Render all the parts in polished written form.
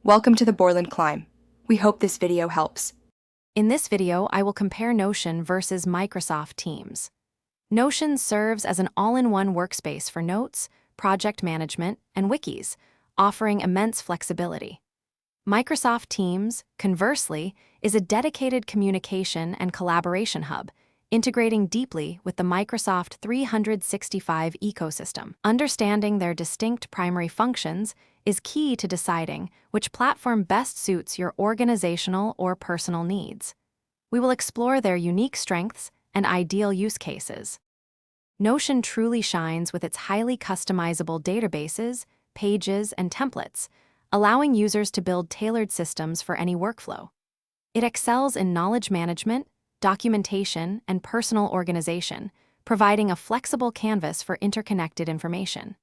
Welcome to the Borland Climb. We hope this video helps. In this video, I will compare Notion versus Microsoft Teams. Notion serves as an all-in-one workspace for notes, project management, and wikis, offering immense flexibility. Microsoft Teams, conversely, is a dedicated communication and collaboration hub, integrating deeply with the Microsoft 365 ecosystem. Understanding their distinct primary functions is key to deciding which platform best suits your organizational or personal needs. We will explore their unique strengths and ideal use cases. Notion truly shines with its highly customizable databases, pages, and templates, allowing users to build tailored systems for any workflow. It excels in knowledge management, documentation, and personal organization, providing a flexible canvas for interconnected information.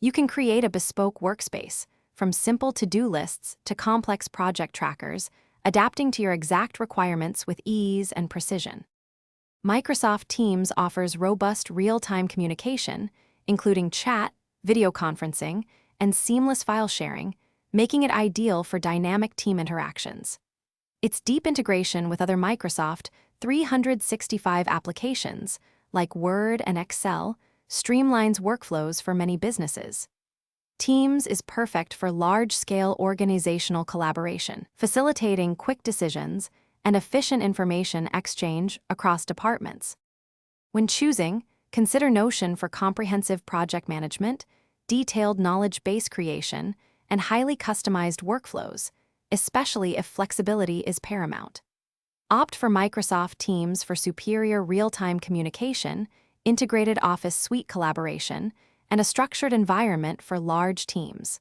You can create a bespoke workspace, from simple to-do lists to complex project trackers, adapting to your exact requirements with ease and precision. Microsoft Teams offers robust real-time communication, including chat, video conferencing, and seamless file sharing, making it ideal for dynamic team interactions. Its deep integration with other Microsoft 365 applications, like Word and Excel, streamlines workflows for many businesses. Teams is perfect for large-scale organizational collaboration, facilitating quick decisions and efficient information exchange across departments. When choosing, consider Notion for comprehensive project management, detailed knowledge base creation, and highly customized workflows, especially if flexibility is paramount. Opt for Microsoft Teams for superior real-time communication, integrated Office suite collaboration, and a structured environment for large teams.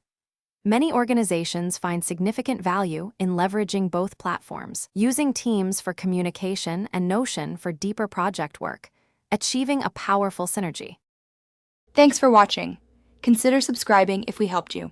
Many organizations find significant value in leveraging both platforms, using Teams for communication and Notion for deeper project work, achieving a powerful synergy. Thanks for watching. Consider subscribing if we helped you.